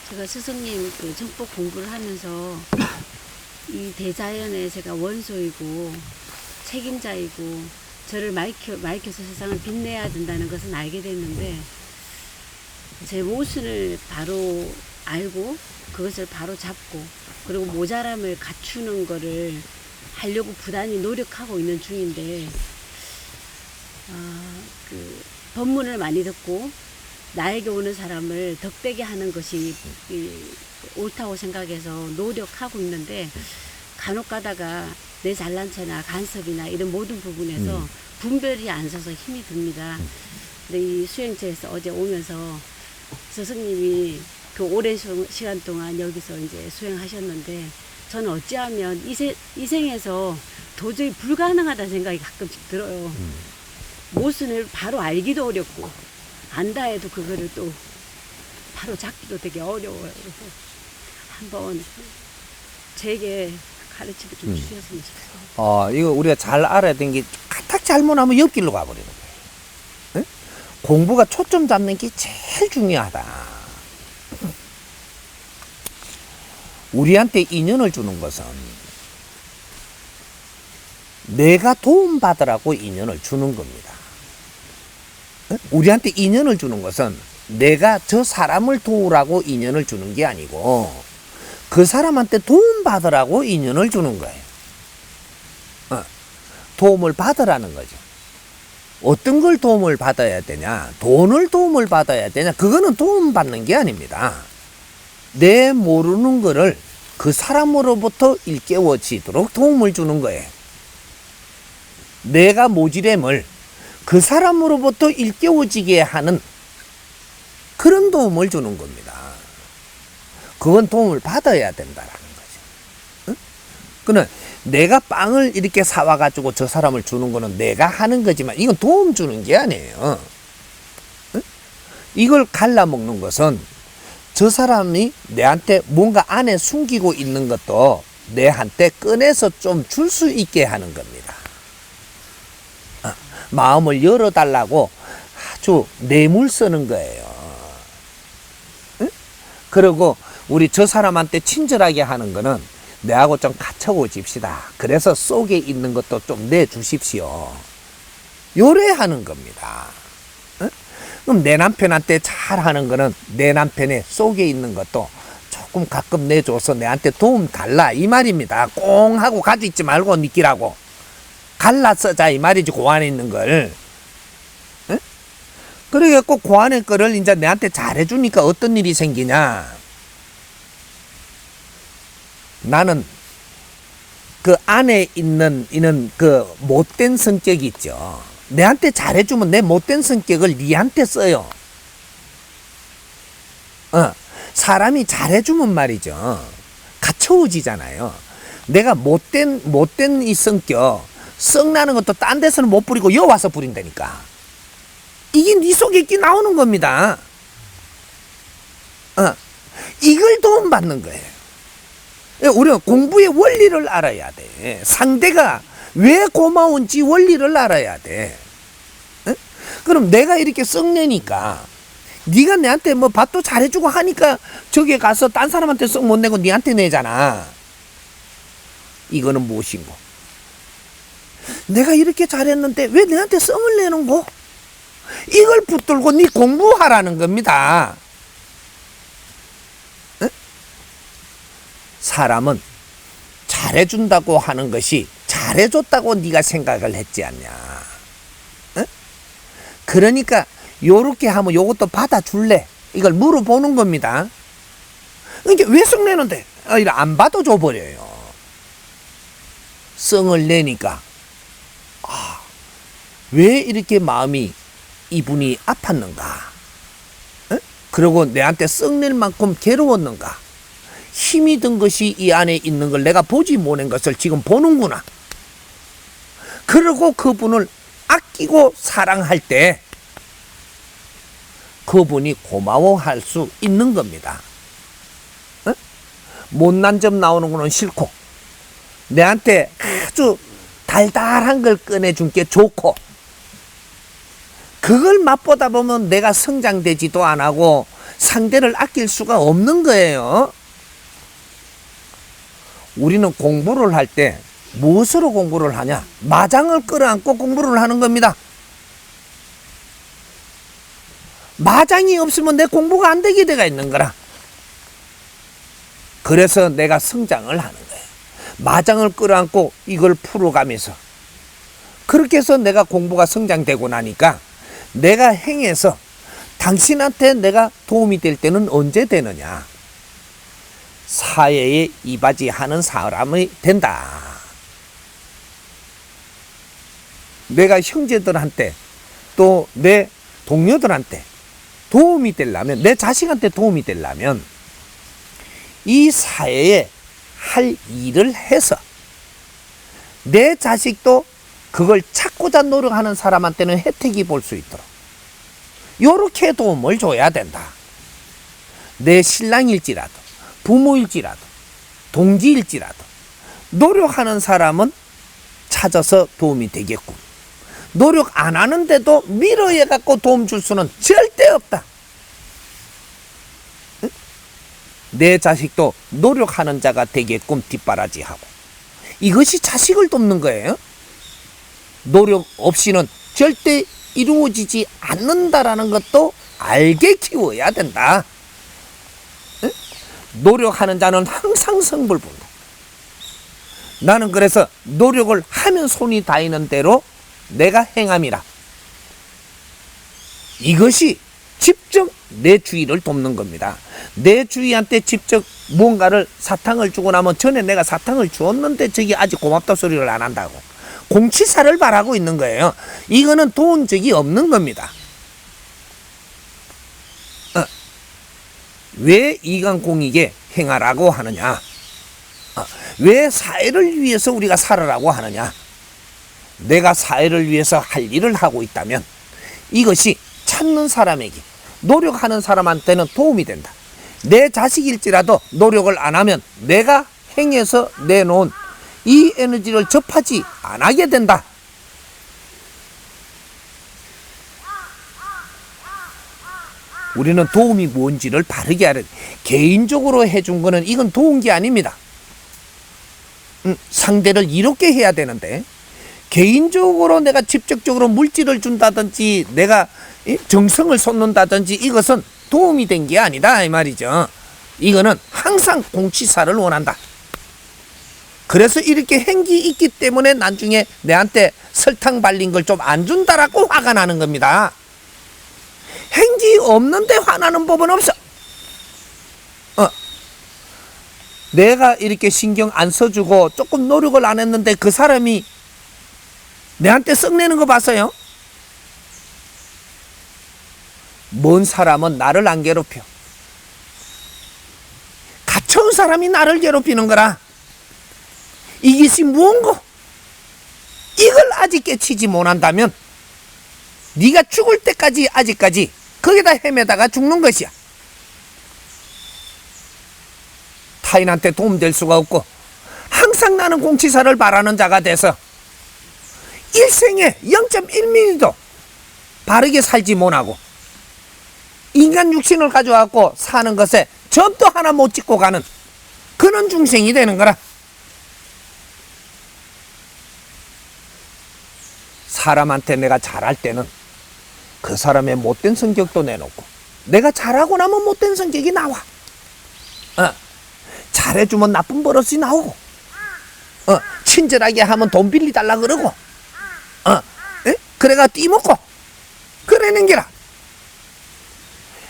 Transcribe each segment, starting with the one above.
제가 스승님 그 정법 공부를 하면서 이 대자연의 제가 원소이고 책임자이고 저를 마이켜서 세상을 빛내야 된다는 것은 알게 됐는데 제 모순을 바로 알고 그것을 바로 잡고 그리고 모자람을 갖추는 거를 하려고 부단히 노력하고 있는 중인데 그 법문을 많이 듣고 나에게 오는 사람을 덕되게 하는 것이 옳다고 생각해서 노력하고 있는데 간혹 가다가 내 잘난 체나 간섭이나 이런 모든 부분에서 분별이 안 서서 힘이 듭니다. 근데 이 수행처에서 어제 오면서 스승님이 그 오랜 시간 동안 여기서 이제 수행하셨는데 저는 어찌하면 이 생에서 도저히 불가능하다는 생각이 가끔씩 들어요. 모순을 바로 알기도 어렵고 안다 해도 그거를 또 바로 잡기도 되게 어려워요. 그래서 한번 제게 가르침을 좀 주셨으면 싶어요. 이거 우리가 잘 알아야 되는 게 까딱 잘못하면 옆길로 가버리는 거예요. 응? 공부가 초점 잡는 게 제일 중요하다. 우리한테 인연을 주는 것은 내가 도움받으라고 인연을 주는 겁니다. 응? 우리한테 인연을 주는 것은 내가 저 사람을 도우라고 인연을 주는 게 아니고 그 사람한테 도움받으라고 인연을 주는 거예요. 도움을 받으라는 거죠. 어떤 걸 도움을 받아야 되냐? 돈을 도움을 받아야 되냐? 그거는 도움받는 게 아닙니다. 내 모르는 거를 그 사람으로부터 일깨워지도록 도움을 주는 거예요. 내가 모지됨을 그 사람으로부터 일깨워지게 하는 그런 도움을 주는 겁니다. 그건 도움을 받아야 된다라는 거죠. 응? 그는 내가 빵을 이렇게 사와가지고 저 사람을 주는 거는 내가 하는 거지만 이건 도움 주는 게 아니에요. 응? 이걸 갈라먹는 것은 저 사람이 내한테 뭔가 안에 숨기고 있는 것도 내한테 꺼내서 좀 줄 수 있게 하는 겁니다. 마음을 열어달라고 아주 내물 쓰는 거예요. 응? 그리고 우리 저 사람한테 친절하게 하는 거는 내하고 좀 갖춰오십시다. 그래서 속에 있는 것도 좀 내주십시오. 요래하는 겁니다. 응? 그럼 내 남편한테 잘하는 거는 내 남편의 속에 있는 것도 조금 가끔 내줘서 내한테 도움 달라 이 말입니다. 꽁 하고 가지고 있지 말고 니끼라고 갈라 써자 이 말이지. 그 안에 있는 걸. 응? 그래갖고 그 안에 거를 이제 내한테 잘해주니까 어떤 일이 생기냐. 나는 그 안에 있는 이는 그 못된 성격이 있죠. 내한테 잘해주면 내 못된 성격을 니한테 써요. 사람이 잘해주면 말이죠. 갖춰오지잖아요. 내가 못된 이 성격 썩나는 것도 딴 데서는 못 부리고 여 와서 부린다니까. 이게 네 속에 있게 나오는 겁니다. 이걸 도움받는 거예요. 우리가 공부의 원리를 알아야 돼. 상대가 왜 고마운지 원리를 알아야 돼. 응? 그럼 내가 이렇게 썩내니까 네가 내한테 뭐 밭도 잘해주고 하니까 저기 가서 딴 사람한테 썩 못 내고 네한테 내잖아. 이거는 무엇인고? 내가 이렇게 잘했는데 왜 내한테 썩을 내는 거? 이걸 붙들고 네 공부하라는 겁니다. 사람은 잘해준다고 하는 것이 잘해줬다고 네가 생각을 했지 않냐. 응? 그러니까 요렇게 하면 요것도 받아줄래? 이걸 물어보는 겁니다. 이게 왜 썩내는데? 안 받아줘 버려요. 썽을 내니까 왜 이렇게 마음이 이분이 아팠는가? 응? 그리고 내한테 썩낼 만큼 괴로웠는가? 힘이 든 것이 이 안에 있는 걸 내가 보지 못한 것을 지금 보는구나. 그리고 그분을 아끼고 사랑할 때 그분이 고마워할 수 있는 겁니다. 어? 못난 점 나오는 거는 싫고 내한테 아주 달달한 걸 꺼내준 게 좋고 그걸 맛보다 보면 내가 성장되지도 안 하고 상대를 아낄 수가 없는 거예요. 우리는 공부를 할 때 무엇으로 공부를 하냐? 마장을 끌어안고 공부를 하는 겁니다. 마장이 없으면 내 공부가 안 되게 돼가 있는 거라. 그래서 내가 성장을 하는 거예요. 마장을 끌어안고 이걸 풀어가면서. 그렇게 해서 내가 공부가 성장되고 나니까 내가 행해서 당신한테 내가 도움이 될 때는 언제 되느냐? 사회에 이바지하는 사람이 된다. 내가 형제들한테 또 내 동료들한테 도움이 되려면, 내 자식한테 도움이 되려면 이 사회에 할 일을 해서 내 자식도 그걸 찾고자 노력하는 사람한테는 혜택이 볼 수 있도록 요렇게 도움을 줘야 된다. 내 신랑일지라도 부모일지라도 동지일지라도 노력하는 사람은 찾아서 도움이 되겠고, 노력 안 하는데도 미뤄해 갖고 도움 줄 수는 절대 없다. 응? 내 자식도 노력하는 자가 되게끔 뒷바라지하고, 이것이 자식을 돕는 거예요. 노력 없이는 절대 이루어지지 않는다라는 것도 알게 키워야 된다. 응? 노력하는 자는 항상 성불 본다. 나는 그래서 노력을 하면 손이 닿이는 대로 내가 행함이라. 이것이 직접 내 주위를 돕는 겁니다. 내 주위한테 직접 뭔가를 사탕을 주고 나면, 전에 내가 사탕을 주었는데 저기 아직 고맙다 소리를 안 한다고 공치사를 바라고 있는 거예요. 이거는 도운 적이 없는 겁니다. 왜 이간공익에 행하라고 하느냐? 왜 사회를 위해서 우리가 살아라고 하느냐? 내가 사회를 위해서 할 일을 하고 있다면 이것이 찾는 사람에게, 노력하는 사람한테는 도움이 된다. 내 자식일지라도 노력을 안 하면 내가 행해서 내놓은 이 에너지를 접하지 않게 된다. 우리는 도움이 뭔지를 바르게 알아야 돼. 개인적으로 해준 거는 이건 도운 게 아닙니다. 상대를 이롭게 해야 되는데, 개인적으로 내가 직접적으로 물질을 준다든지 내가 정성을 쏟는다든지 이것은 도움이 된 게 아니다 이 말이죠. 이거는 항상 공치사를 원한다. 그래서 이렇게 행기 있기 때문에 나중에 내한테 설탕 발린 걸 좀 안 준다라고 화가 나는 겁니다. 행기 없는데 화나는 법은 없어. 내가 이렇게 신경 안 써주고 조금 노력을 안 했는데 그 사람이 내한테 썩내는 거 봤어요? 먼 사람은 나를 안 괴롭혀. 갇혀온 사람이 나를 괴롭히는 거라. 이것이 무언고? 이걸 아직 깨치지 못한다면 네가 죽을 때까지 아직까지 거기다 헤매다가 죽는 것이야. 타인한테 도움될 수가 없고 항상 나는 공치사를 바라는 자가 돼서 일생에 0.1mm도 바르게 살지 못하고 인간 육신을 가져와갖고 사는 것에 점도 하나 못 찍고 가는 그런 중생이 되는 거라. 사람한테 내가 잘할 때는 그 사람의 못된 성격도 내놓고, 내가 잘하고 나면 못된 성격이 나와. 잘해주면 나쁜 버릇이 나오고, 친절하게 하면 돈 빌리달라 그러고, 그래가 띠먹고 그러는 게라.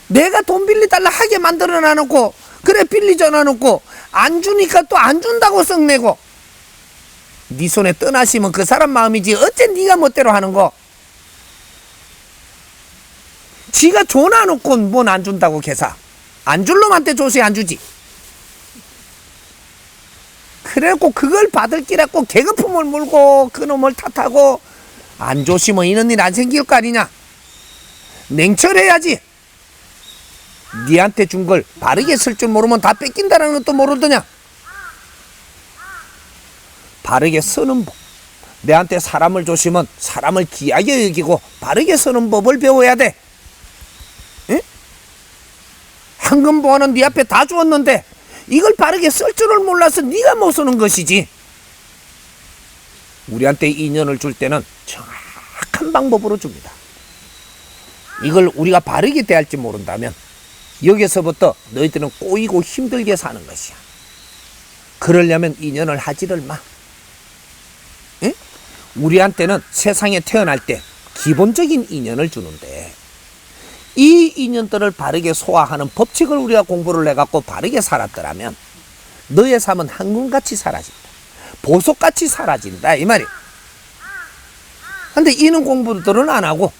내가 돈 빌리달라 하게 만들어 놔놓고, 그래 빌리져 놔놓고 안 주니까 또 안 준다고 썩내고, 네 손에 떠나시면 그 사람 마음이지 어째 네가 멋대로 하는 거. 지가 줘놔놓고 뭔 안 준다고 개사. 안 줄 놈한테 줘서 안 주지. 그래갖고 그걸 받을 끼라고 개거품을 물고 그 놈을 탓하고 안 조시면 이런 일 안 생길 거 아니냐. 냉철해야지. 니한테 준 걸 바르게 쓸 줄 모르면 다 뺏긴다는 것도 모르더냐. 바르게 쓰는 법. 내한테 사람을 조시면 사람을 귀하게 여기고 바르게 쓰는 법을 배워야 돼. 응? 황금보화는 네 앞에 다 주었는데 이걸 바르게 쓸 줄을 몰라서 네가 못 쓰는 것이지. 우리한테 인연을 줄 때는 정확한 방법으로 줍니다. 이걸 우리가 바르게 대할지 모른다면 여기서부터 너희들은 꼬이고 힘들게 사는 것이야. 그러려면 인연을 하지를 마. 응? 우리한테는 세상에 태어날 때 기본적인 인연을 주는데 이 인연들을 바르게 소화하는 법칙을 우리가 공부를 해갖고 바르게 살았더라면 너의 삶은 황금같이 사라진다. 보석같이 사라진다 이 말이야. 근데 이는 공부들은 안 하고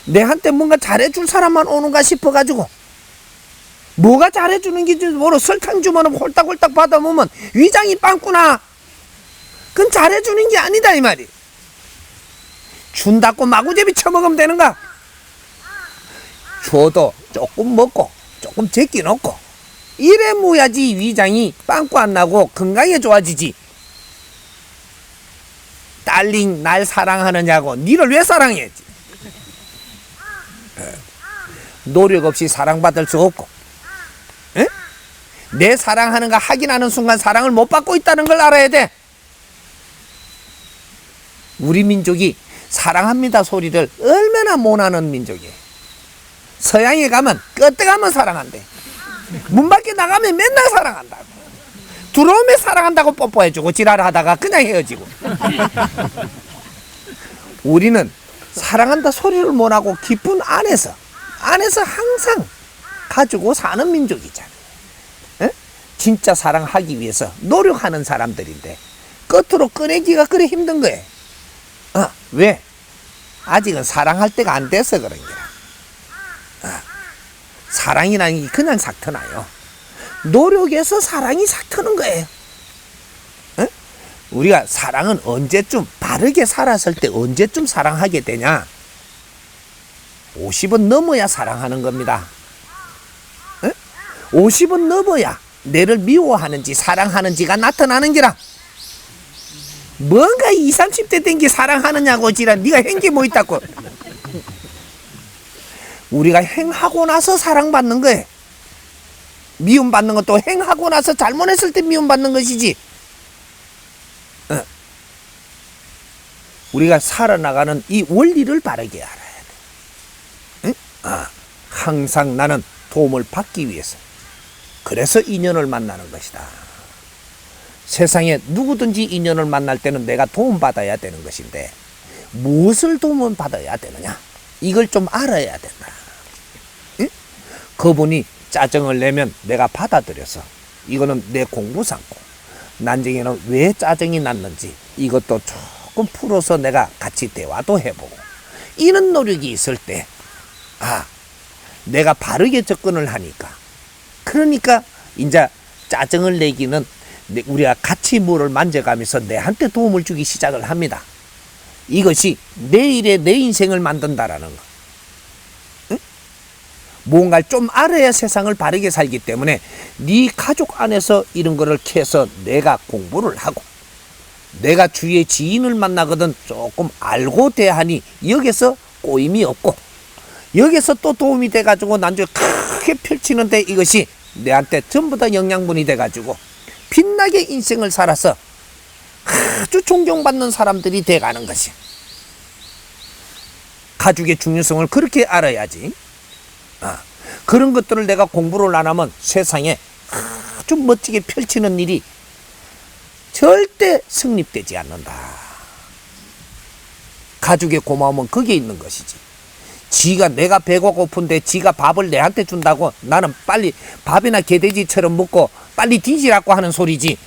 내한테 뭔가 잘해줄 사람만 오는가 싶어가지고 뭐가 잘해주는 게지 모르 설탕 주면 홀딱홀딱 받아보면 위장이 빵꾸나. 그건 잘해주는 게 아니다 이 말이. 준다고 마구제비 쳐먹으면 되는가? 줘도 조금 먹고 조금 제끼 놓고 이래 모야지 위장이 빵꾸 안 나고 건강에 좋아지지. 딸링 날 사랑하느냐고 니를 왜 사랑했지? 노력 없이 사랑받을 수 없고 에? 내 사랑하는 거 확인하는 순간 사랑을 못 받고 있다는 걸 알아야 돼. 우리 민족이 사랑합니다 소리를 얼마나 못하는 민족이에요. 서양에 가면 끄떡하면 사랑한대. 문 밖에 나가면 맨날 사랑한다고. 들어오면 사랑한다고 뽀뽀해주고 지랄하다가 그냥 헤어지고. 우리는 사랑한다 소리를 못하고 깊은 안에서 항상 가지고 사는 민족이잖아. 에? 진짜 사랑하기 위해서 노력하는 사람들인데 끝으로 꺼내기가 그래 힘든 거예요. 왜? 아직은 사랑할 때가 안 돼서 그런 거야. 사랑이라는 게 그냥 싹 트나요. 노력해서 사랑이 싹 트는 거예요. 에? 우리가 사랑은 언제쯤 바르게 살았을 때 언제쯤 사랑하게 되냐? 50은 넘어야 사랑하는 겁니다. 에? 50은 넘어야 내를 미워하는지 사랑하는지가 나타나는 게라. 뭔가 20, 30대 된 게 사랑하느냐고 지랄. 네가 한 게 뭐 있다고. 우리가 행하고 나서 사랑받는 거예요. 미움받는 것도 행하고 나서 잘못했을 때 미움받는 것이지. 우리가 살아나가는 이 원리를 바르게 알아야 돼. 항상 나는 도움을 받기 위해서. 그래서 인연을 만나는 것이다. 세상에 누구든지 인연을 만날 때는 내가 도움받아야 되는 것인데 무엇을 도움을 받아야 되느냐? 이걸 좀 알아야 된다. 응? 그분이 짜증을 내면 내가 받아들여서 이거는 내 공부 삼고 난쟁이는 왜 짜증이 났는지 이것도 조금 풀어서 내가 같이 대화도 해보고 이런 노력이 있을 때 내가 바르게 접근을 하니까 그러니까 이제 짜증을 내기는 우리가 같이 물을 만져가면서 내한테 도움을 주기 시작을 합니다. 이것이 내일의 내 인생을 만든다라는 거. 응? 뭔가를 좀 알아야 세상을 바르게 살기 때문에 네 가족 안에서 이런 거를 캐서 내가 공부를 하고 내가 주위의 지인을 만나거든 조금 알고 대하니 여기서 꼬임이 없고 여기서 또 도움이 돼가지고 나중에 크게 펼치는데 이것이 내한테 전부 다 영양분이 돼가지고 빛나게 인생을 살아서 아주 존경받는 사람들이 돼가는 것이. 가족의 중요성을 그렇게 알아야지. 그런 것들을 내가 공부를 안 하면 세상에 아주 멋지게 펼치는 일이 절대 성립되지 않는다. 가족의 고마움은 거기에 있는 것이지. 지가 내가 배가 고픈데 지가 밥을 내한테 준다고 나는 빨리 밥이나 개돼지처럼 먹고 빨리 뒤지라고 하는 소리지.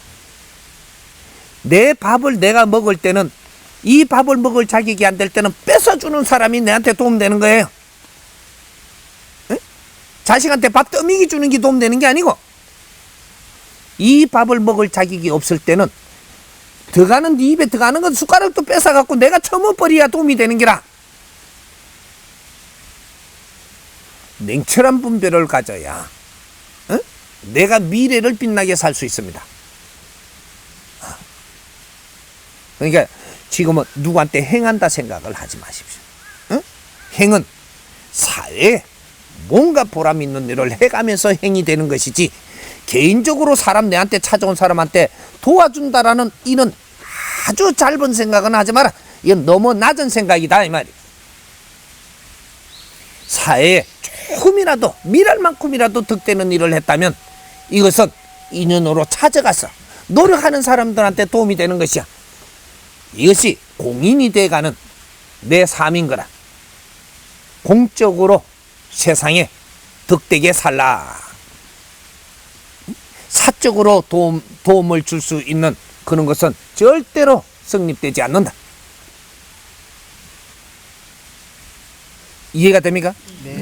내 밥을 내가 먹을 때는 이 밥을 먹을 자격이 안 될 때는 뺏어주는 사람이 내한테 도움되는 거예요. 에? 자식한테 밥 떠미기 주는 게 도움되는 게 아니고 이 밥을 먹을 자격이 없을 때는 들어가는 네 입에 들어가는 건 숟가락도 뺏어갖고 내가 처먹어버려야 도움이 되는 게라. 냉철한 분별을 가져야 내가 미래를 빛나게 살 수 있습니다. 그러니까 지금은 누구한테 행한다 생각을 하지 마십시오. 행은 사회에 뭔가 보람 있는 일을 해가면서 행이 되는 것이지, 개인적으로 사람 내한테 찾아온 사람한테 도와준다라는 이는 아주 짧은 생각은 하지 마라. 이건 너무 낮은 생각이다 이 말이야. 사회에 조금이라도 미랄 만큼이라도 득되는 일을 했다면 이것은 인연으로 찾아가서 노력하는 사람들한테 도움이 되는 것이야. 이것이 공인이 돼가는 내 삶인 거라. 공적으로 세상에 득되게 살라. 사적으로 도움을 줄 수 있는 그런 것은 절대로 성립되지 않는다. 이해가 됩니까? 네.